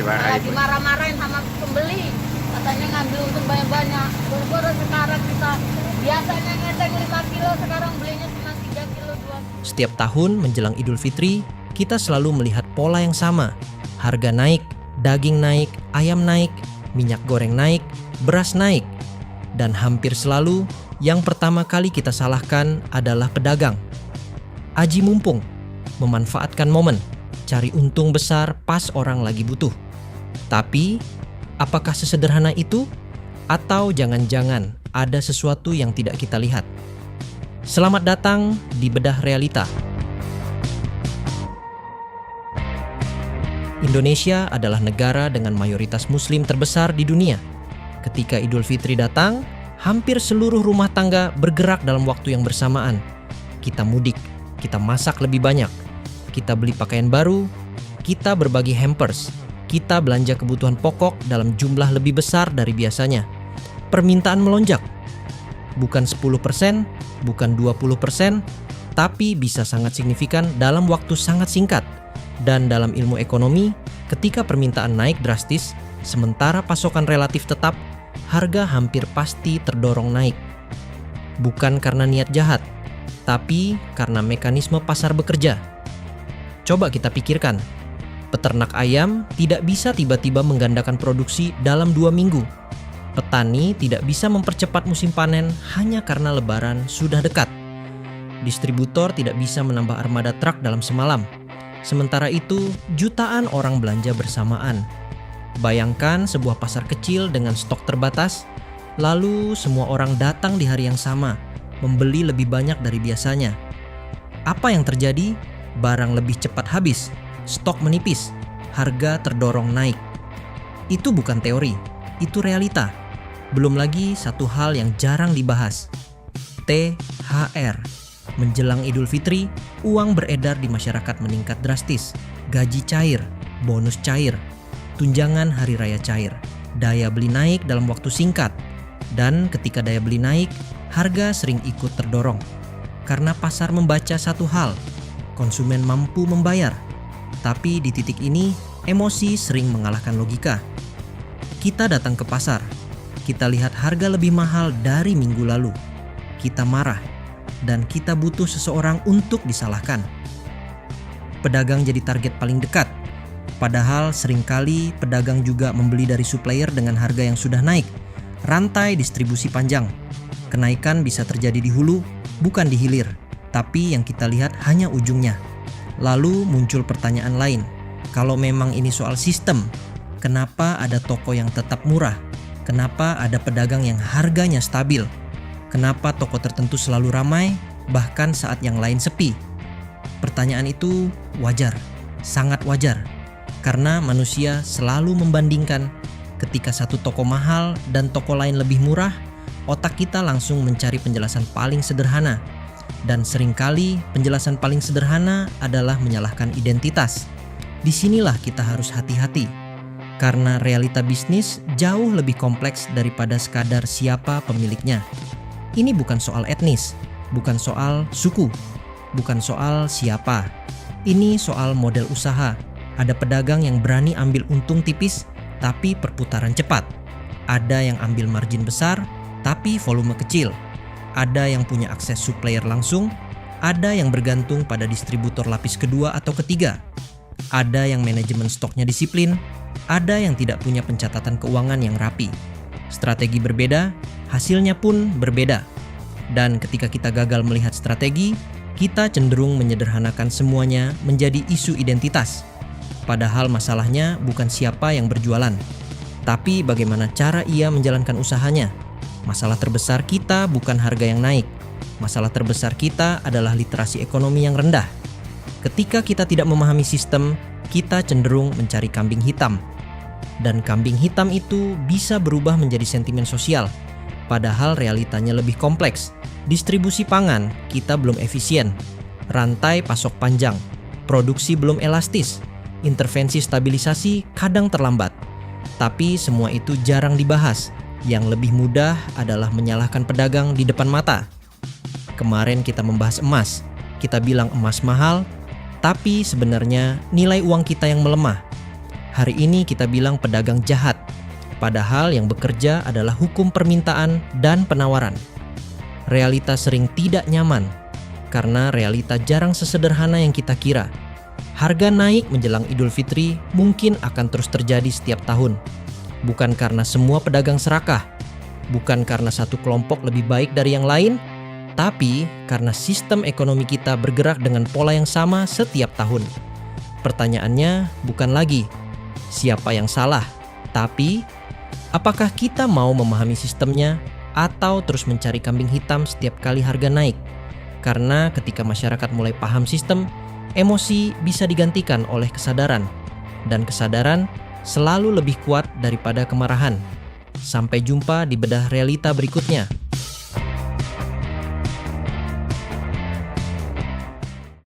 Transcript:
Malah dimarah-marahin sama pembeli. Katanya ngambil untung banyak-banyak. Baru sekarang kita biasanya ngeteng 5 kilo, sekarang belinya cuma 3 kilo 2 kilo. Setiap tahun menjelang Idul Fitri, kita selalu melihat pola yang sama. Harga naik, daging naik, ayam naik, minyak goreng naik, beras naik. Dan hampir selalu yang pertama kali kita salahkan adalah pedagang. Aji mumpung, memanfaatkan momen, cari untung besar pas orang lagi butuh. Tapi, apakah sesederhana itu? Atau jangan-jangan ada sesuatu yang tidak kita lihat? Selamat datang di Bedah Realita. Indonesia adalah negara dengan mayoritas muslim terbesar di dunia. Ketika Idul Fitri datang, hampir seluruh rumah tangga bergerak dalam waktu yang bersamaan. Kita mudik, kita masak lebih banyak, kita beli pakaian baru, kita berbagi hampers, kita belanja kebutuhan pokok dalam jumlah lebih besar dari biasanya. Permintaan melonjak. Bukan 10%, bukan 20%, tapi bisa sangat signifikan dalam waktu sangat singkat. Dan dalam ilmu ekonomi, ketika permintaan naik drastis, sementara pasokan relatif tetap, harga hampir pasti terdorong naik. Bukan karena niat jahat, tapi karena mekanisme pasar bekerja. Coba kita pikirkan, peternak ayam tidak bisa tiba-tiba menggandakan produksi dalam 2 minggu. Petani tidak bisa mempercepat musim panen hanya karena lebaran sudah dekat. Distributor tidak bisa menambah armada truk dalam semalam. Sementara itu, jutaan orang belanja bersamaan. Bayangkan sebuah pasar kecil dengan stok terbatas, lalu semua orang datang di hari yang sama, membeli lebih banyak dari biasanya. Apa yang terjadi? Barang lebih cepat habis, stok menipis, harga terdorong naik. Itu bukan teori, itu realita. Belum lagi satu hal yang jarang dibahas, THR. Menjelang Idul Fitri, uang beredar di masyarakat meningkat drastis. Gaji cair, bonus cair, tunjangan hari raya cair. Daya beli naik dalam waktu singkat. Dan ketika daya beli naik, harga sering ikut terdorong. Karena pasar membaca satu hal, konsumen mampu membayar. Tapi di titik ini, emosi sering mengalahkan logika. Kita datang ke pasar, kita lihat harga lebih mahal dari minggu lalu. Kita marah, dan kita butuh seseorang untuk disalahkan. Pedagang jadi target paling dekat. Padahal seringkali pedagang juga membeli dari supplier dengan harga yang sudah naik. Rantai distribusi panjang. Kenaikan bisa terjadi di hulu, bukan di hilir. Tapi yang kita lihat hanya ujungnya. Lalu muncul pertanyaan lain. Kalau memang ini soal sistem, kenapa ada toko yang tetap murah? Kenapa ada pedagang yang harganya stabil? Kenapa toko tertentu selalu ramai, bahkan saat yang lain sepi? Pertanyaan itu wajar, sangat wajar. Karena manusia selalu membandingkan. Ketika satu toko mahal dan toko lain lebih murah, otak kita langsung mencari penjelasan paling sederhana. Dan seringkali penjelasan paling sederhana adalah menyalahkan identitas. Disinilah kita harus hati-hati. Karena realita bisnis jauh lebih kompleks daripada sekadar siapa pemiliknya. Ini bukan soal etnis, bukan soal suku, bukan soal siapa. Ini soal model usaha. Ada pedagang yang berani ambil untung tipis, tapi perputaran cepat. Ada yang ambil margin besar, tapi volume kecil. Ada yang punya akses supplier langsung, ada yang bergantung pada distributor lapis kedua atau ketiga. Ada yang manajemen stoknya disiplin, ada yang tidak punya pencatatan keuangan yang rapi. Strategi berbeda, hasilnya pun berbeda. Dan ketika kita gagal melihat strategi, kita cenderung menyederhanakan semuanya menjadi isu identitas. Padahal masalahnya bukan siapa yang berjualan, tapi bagaimana cara ia menjalankan usahanya. Masalah terbesar kita bukan harga yang naik. Masalah terbesar kita adalah literasi ekonomi yang rendah. Ketika kita tidak memahami sistem, kita cenderung mencari kambing hitam. Dan kambing hitam itu bisa berubah menjadi sentimen sosial. Padahal realitanya lebih kompleks. Distribusi pangan kita belum efisien. Rantai pasok panjang. Produksi belum elastis. Intervensi stabilisasi kadang terlambat. Tapi semua itu jarang dibahas. Yang lebih mudah adalah menyalahkan pedagang di depan mata. Kemarin kita membahas emas. Kita bilang emas mahal, tapi sebenarnya nilai uang kita yang melemah. Hari ini kita bilang pedagang jahat, padahal yang bekerja adalah hukum permintaan dan penawaran. Realita sering tidak nyaman, karena realita jarang sesederhana yang kita kira. Harga naik menjelang Idul Fitri mungkin akan terus terjadi setiap tahun. Bukan karena semua pedagang serakah, bukan karena satu kelompok lebih baik dari yang lain, tapi karena sistem ekonomi kita bergerak dengan pola yang sama setiap tahun. Pertanyaannya bukan lagi siapa yang salah, tapi apakah kita mau memahami sistemnya atau terus mencari kambing hitam setiap kali harga naik? Karena ketika masyarakat mulai paham sistem, emosi bisa digantikan oleh kesadaran, dan kesadaran selalu lebih kuat daripada kemarahan. Sampai jumpa di bedah realita berikutnya.